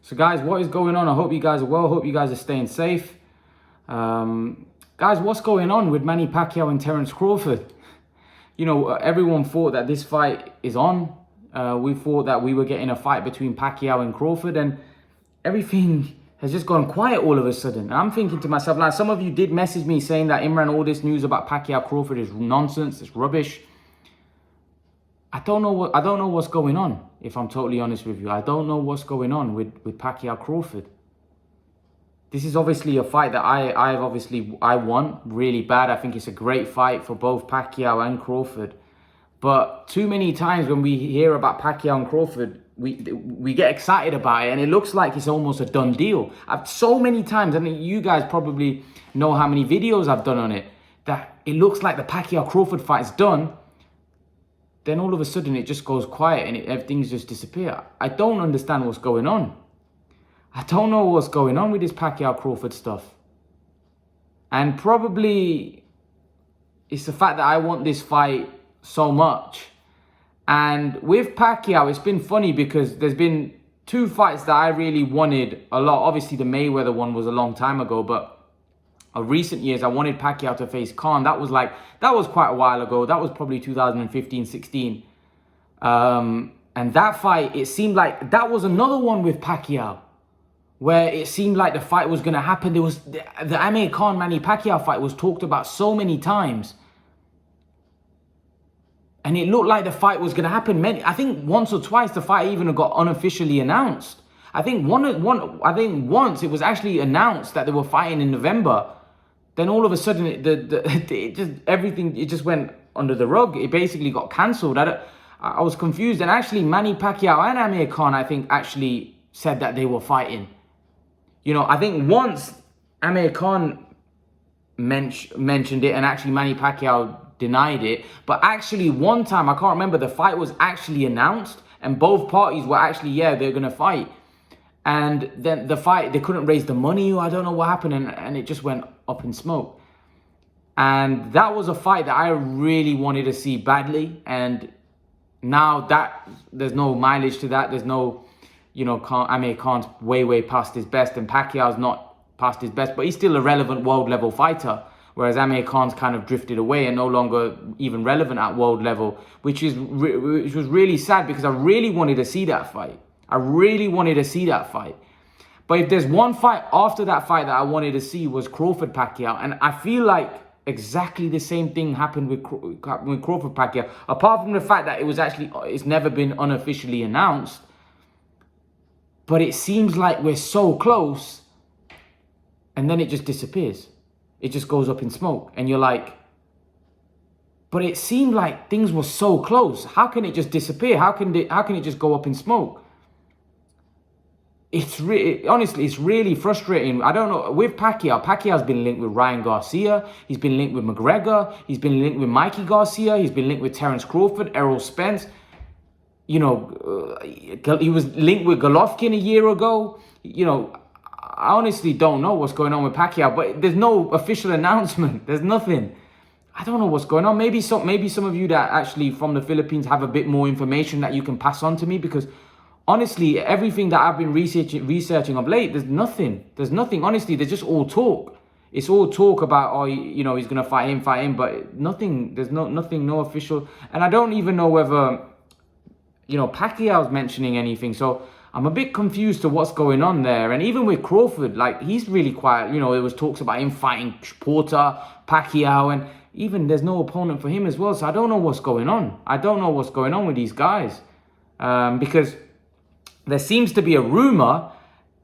So guys, what is going on? I hope you guys are well. Hope you guys are staying safe. Guys, what's going on with Manny Pacquiao and Terence Crawford? You know, everyone thought that this fight is on. We thought that we were getting a fight between Pacquiao and Crawford, and everything has just gone quiet all of a sudden. And I'm thinking to myself, like, some of you did message me saying that, Imran, all this news about Pacquiao Crawford is nonsense, it's rubbish. I don't know what's going on, if I'm totally honest with you. I don't know what's going on with Pacquiao Crawford. This is obviously a fight that I want really bad. I think it's a great fight for both Pacquiao and Crawford. But too many times when we hear about Pacquiao and Crawford, we get excited about it, and it looks like it's almost a done deal. So many times, I mean, you guys probably know how many videos I've done on it, that it looks like the Pacquiao Crawford fight's done. Then all of a sudden it just goes quiet and everything's just disappear. I don't understand what's going on. I don't know what's going on with this Pacquiao Crawford stuff. And probably it's the fact that I want this fight so much. And with Pacquiao, it's been funny because there's been two fights that I really wanted a lot. Obviously the Mayweather one was a long time ago, but of recent years, I wanted Pacquiao to face Khan. That was quite a while ago. That was probably 2015, 16. And that fight, it seemed like that was another one with Pacquiao, where it seemed like the fight was going to happen. There was the Amir Khan Manny Pacquiao fight was talked about so many times, and it looked like the fight was going to happen. I think once or twice the fight even got unofficially announced. I think once it was actually announced that they were fighting in November. Then all of a sudden, it just went under the rug. It basically got cancelled. I was confused. And actually, Manny Pacquiao and Amir Khan, I think, actually said that they were fighting. You know, I think once Amir Khan mentioned it, and actually Manny Pacquiao denied it. But actually, one time, I can't remember, the fight was actually announced, and both parties were actually, yeah, they're going to fight. And then the fight, they couldn't raise the money. I don't know what happened. And it just went up in smoke. And that was a fight that I really wanted to see badly. And now that there's no mileage to that. There's no, you know, Amir Khan's way past his best. And Pacquiao's not past his best. But he's still a relevant world level fighter. Whereas Amir Khan's kind of drifted away and no longer even relevant at world level. Which was really sad, because I really wanted to see that fight. I really wanted to see that fight. But if there's one fight after that fight that I wanted to see, was Crawford Pacquiao. And I feel like exactly the same thing happened with Crawford Pacquiao. Apart from the fact that it's never been unofficially announced. But it seems like we're so close, and then it just disappears. It just goes up in smoke. And you're like, but it seemed like things were so close. How can it just disappear? How can it just go up in smoke? Honestly, it's really frustrating. I don't know. With Pacquiao's been linked with Ryan Garcia. He's been linked with McGregor. He's been linked with Mikey Garcia. He's been linked with Terence Crawford, Errol Spence. You know, he was linked with Golovkin a year ago. You know, I honestly don't know what's going on with Pacquiao, but there's no official announcement. There's nothing. I don't know what's going on. Maybe some of you that actually from the Philippines have a bit more information that you can pass on to me, because honestly, everything that I've been researching of late, there's nothing. Honestly, there's just all talk. It's all talk about, oh, you know, he's going to fight him, but nothing. There's no official. And I don't even know whether, you know, Pacquiao's mentioning anything. So I'm a bit confused to what's going on there. And even with Crawford, like, he's really quiet. You know, there was talks about him fighting Porter, Pacquiao, and even there's no opponent for him as well. So I don't know what's going on. I don't know what's going on with these guys. Because there seems to be a rumor,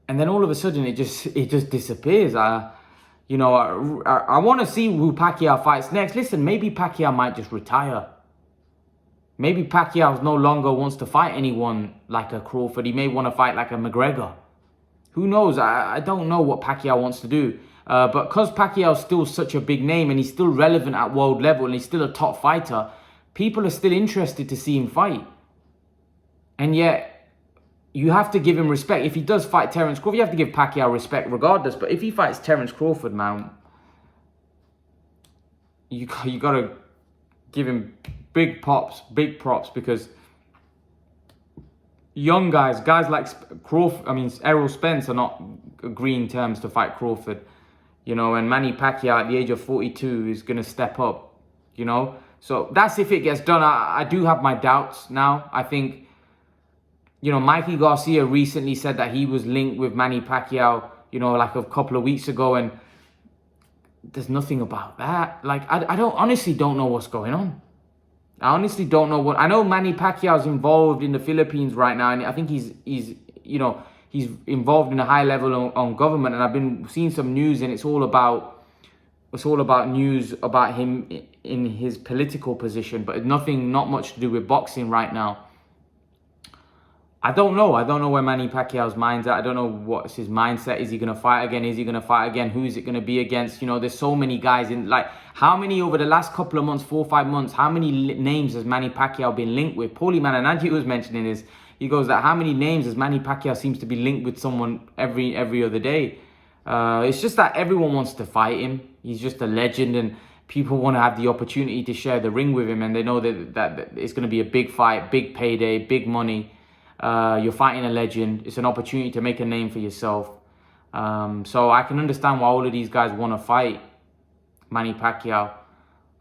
and then all of a sudden it just disappears. I want to see who Pacquiao fights next. Listen, maybe Pacquiao might just retire. Maybe Pacquiao no longer wants to fight anyone like a Crawford. He may want to fight like a McGregor. Who knows? I don't know what Pacquiao wants to do. But because Pacquiao's still such a big name, and he's still relevant at world level, and he's still a top fighter, people are still interested to see him fight. And yet, you have to give him respect. If he does fight Terence Crawford, you have to give Pacquiao respect regardless. But if he fights Terence Crawford, man, you got to give him big props, because young guys like Crawford, Errol Spence are not agreeing terms to fight Crawford, and Manny Pacquiao at the age of 42 is going to step up, So that's if it gets done. I do have my doubts now. I think, Mikey Garcia recently said that he was linked with Manny Pacquiao, like a couple of weeks ago, and there's nothing about that. Like, I honestly don't know what's going on. I honestly don't know I know Manny Pacquiao's involved in the Philippines right now, and I think he's involved in a high level on government, and I've been seeing some news, and it's all about news about him in his political position, but not much to do with boxing right now. I don't know where Manny Pacquiao's mind's at. I don't know what's his mindset. Is he going to fight again? Is he going to fight again? Who is it going to be against? There's so many guys how many over the last couple of months, 4 or 5 months, how many names has Manny Pacquiao been linked with? Paulie Malignaggi was mentioning this. He goes that how many names has Manny Pacquiao seems to be linked with someone every other day. It's just that everyone wants to fight him. He's just a legend, and people want to have the opportunity to share the ring with him, and they know that it's going to be a big fight, big payday, big money. You're fighting a legend. It's an opportunity to make a name for yourself. So I can understand why all of these guys want to fight Manny Pacquiao.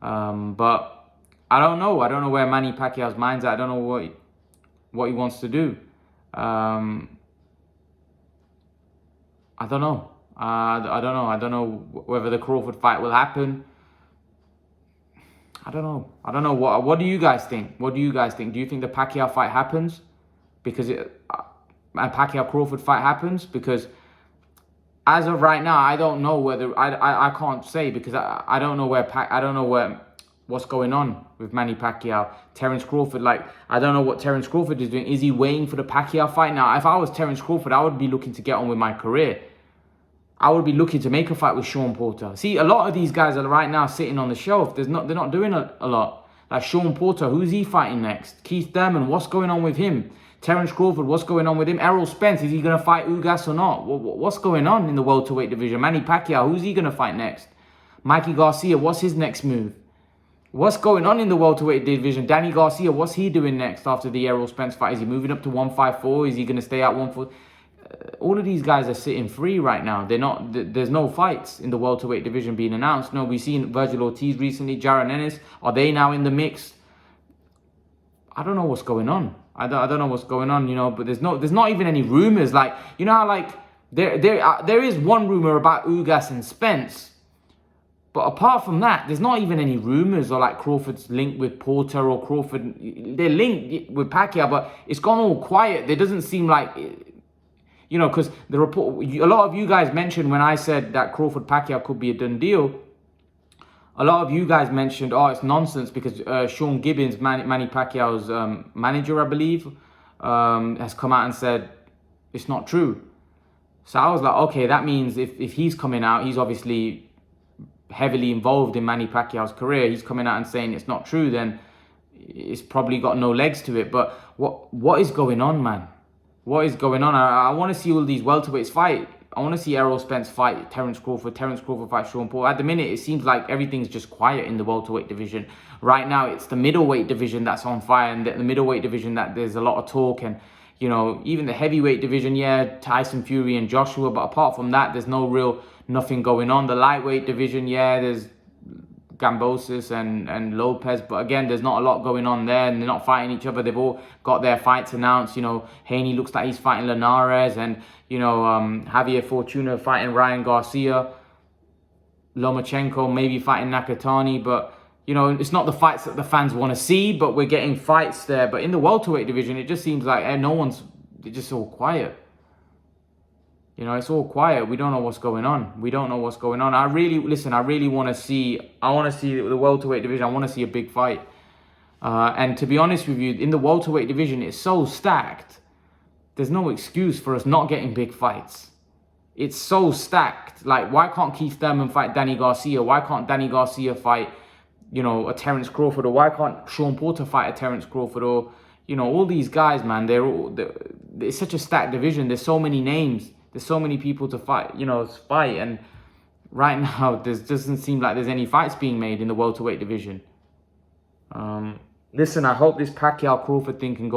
But I don't know. I don't know where Manny Pacquiao's mind's at. I don't know what he wants to do. I don't know. I don't know whether the Crawford fight will happen. I don't know. What do you guys think? Do you think the Pacquiao fight happens? Because a Pacquiao Crawford fight happens? Because as of right now, I don't know whether I can't say, because I don't know what's going on with Manny Pacquiao. Terence Crawford, I don't know what Terence Crawford is doing. Is he waiting for the Pacquiao fight? Now, if I was Terence Crawford, I would be looking to get on with my career. I would be looking to make a fight with Sean Porter. See, a lot of these guys are right now sitting on the shelf. They're not doing a lot. Like Sean Porter, who's he fighting next? Keith Thurman, what's going on with him? Terence Crawford, what's going on with him? Errol Spence, is he going to fight Ugas or not? What's going on in the welterweight division? Manny Pacquiao, who's he going to fight next? Mikey Garcia, what's his next move? What's going on in the welterweight division? Danny Garcia, what's he doing next after the Errol Spence fight? Is he moving up to 154? Is he going to stay at 140? All of these guys are sitting free right now. There's no fights in the welterweight division being announced. No, we've seen Virgil Ortiz recently, Jaron Ennis. Are they now in the mix? I don't know what's going on. I don't know what's going on, but there's not even any rumors. How there is one rumor about Ugas and Spence, but apart from that, there's not even any rumors or Crawford's linked with Porter or Crawford. They're linked with Pacquiao, but it's gone all quiet. There doesn't seem like, because the report, a lot of you guys mentioned when I said that Crawford Pacquiao could be a done deal. A lot of you guys mentioned, it's nonsense, because Sean Gibbons, Manny Pacquiao's manager, I believe, has come out and said it's not true. So I was like, okay, that means if he's coming out, he's obviously heavily involved in Manny Pacquiao's career. He's coming out and saying it's not true, then it's probably got no legs to it. But what is going on, man? What is going on? I want to see all these welterweights fight. I want to see Errol Spence fight Terence Crawford fight Sean Paul. At the minute, it seems like everything's just quiet in the welterweight division. Right now, it's the middleweight division that's on fire, and the middleweight division that there's a lot of talk, and even the heavyweight division, Tyson Fury and Joshua, but apart from that, there's nothing going on. The lightweight division, there's Gambosis and Lopez, but again, there's not a lot going on there, and they're not fighting each other. They've all got their fights announced. Haney looks like he's fighting Linares, and Javier Fortuna fighting Ryan Garcia, Lomachenko maybe fighting Nakatani, but it's not the fights that the fans want to see, but we're getting fights there. But in the welterweight division, it just seems like it's just all quiet. It's all quiet. We don't know what's going on. I really want to see the welterweight division. I want to see a big fight. And to be honest with you, in the welterweight division, it's so stacked. There's no excuse for us not getting big fights. It's so stacked. Why can't Keith Thurman fight Danny Garcia? Why can't Danny Garcia fight, a Terence Crawford? Or why can't Sean Porter fight a Terence Crawford? Or, all these guys, man, it's such a stacked division. There's so many names. There's so many people to fight, and right now, there doesn't seem like there's any fights being made in the welterweight division. Listen, I hope this Pacquiao-Crawford thing can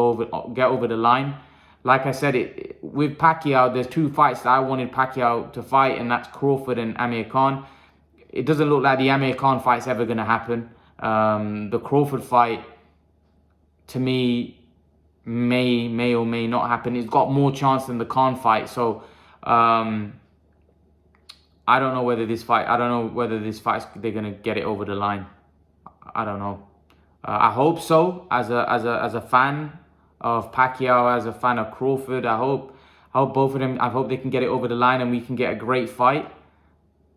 get over the line. like I said, with Pacquiao, there's 2 fights that I wanted Pacquiao to fight, and that's Crawford and Amir Khan. It doesn't look like the Amir Khan fight's ever going to happen. The Crawford fight, to me, may or may not happen. It's got more chance than the Khan fight. So I don't know whether this fight, they're going to get it over the line. I don't know. I hope so. As a fan of Pacquiao, as a fan of Crawford, I hope both of them, I hope they can get it over the line and we can get a great fight.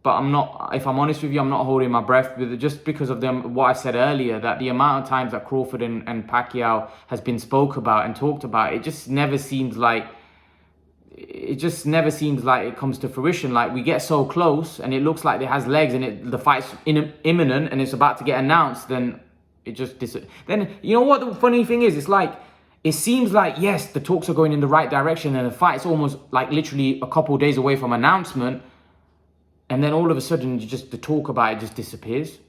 But I'm not, if I'm honest with you, I'm not holding my breath just because of what I said earlier, that the amount of times that Crawford and Pacquiao has been spoke about and talked about, it just never seems like it comes to fruition. Like, we get so close and it looks like it has legs and the fight's imminent and it's about to get announced, then it just then you know what the funny thing is? It's like, it seems like, yes, the talks are going in the right direction and the fight's almost like literally a couple of days away from announcement. And then all of a sudden, the talk about it just disappears.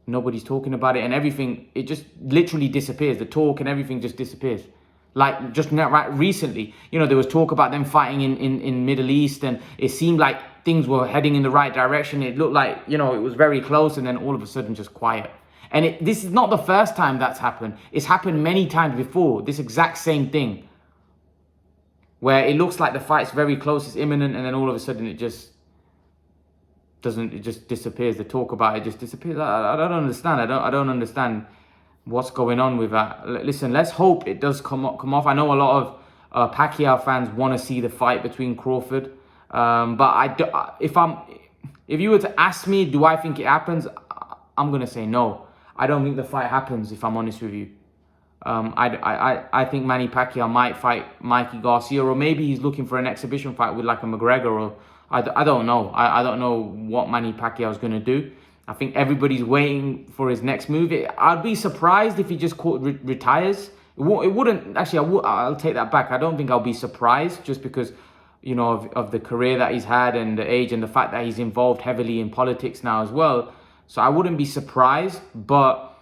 Nobody's talking about it, and everything, it just literally disappears. The talk and everything just disappears. Like, just right recently, there was talk about them fighting in Middle East, and it seemed like things were heading in the right direction. It looked like, it was very close, and then all of a sudden, just quiet. And this is not the first time that's happened. It's happened many times before, this exact same thing. Where it looks like the fight's very close, it's imminent, and then all of a sudden, it just disappears. The talk about it just disappears. I don't understand. I don't understand what's going on with that. Listen, let's hope it does come off. I know a lot of Pacquiao fans want to see the fight between Crawford, but if you were to ask me, do I think it happens? I'm gonna say no. I don't think the fight happens, if I'm honest with you. I think Manny Pacquiao might fight Mikey Garcia, or maybe he's looking for an exhibition fight with like a McGregor, or I don't know. I don't know what Manny Pacquiao is going to do. I think everybody's waiting for his next move. I'd be surprised if he just retires. It wouldn't, actually, I'll take that back. I don't think I'll be surprised, just because, of the career that he's had and the age and the fact that he's involved heavily in politics now as well. So I wouldn't be surprised. But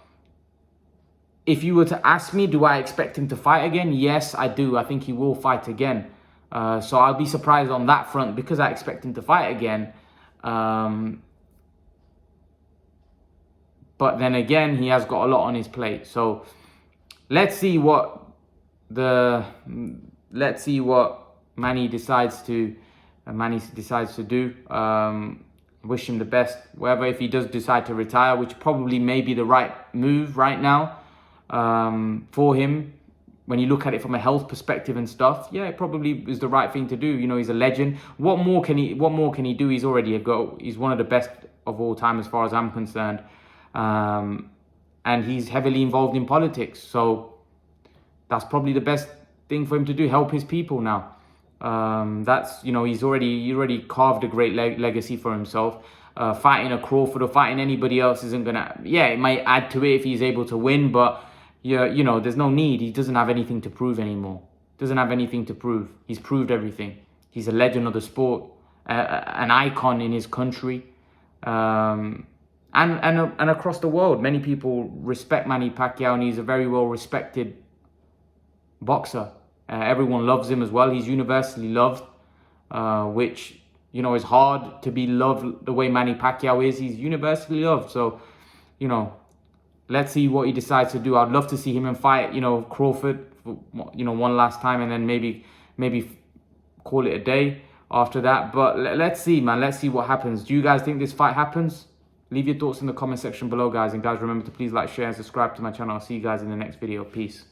if you were to ask me, do I expect him to fight again? Yes, I do. I think he will fight again. So I'll be surprised on that front, because I expect him to fight again. But then again, he has got a lot on his plate. So let's see what Manny decides to do. Wish him the best. Whether, if he does decide to retire, which probably may be the right move right now for him. When you look at it from a health perspective and stuff, yeah, it probably is the right thing to do. He's a legend. What more can he do? He's already he's one of the best of all time as far as I'm concerned. And he's heavily involved in politics. So that's probably the best thing for him to do, help his people now. That's, he's already carved a great legacy for himself. Fighting a Crawford or fighting anybody else isn't gonna, it might add to it if he's able to win, but there's no need. He doesn't have anything to prove anymore. Doesn't have anything to prove. He's proved everything. He's a legend of the sport, an icon in his country, and across the world. Many people respect Manny Pacquiao, and he's a very well respected boxer. Everyone loves him as well. He's universally loved, which is hard to be loved the way Manny Pacquiao is. He's universally loved. So, let's see what he decides to do. I'd love to see him fight, Crawford, one last time, and then maybe call it a day after that. But let's see, man. Let's see what happens. Do you guys think this fight happens? Leave your thoughts in the comment section below, guys. And guys, remember to please like, share, and subscribe to my channel. I'll see you guys in the next video. Peace.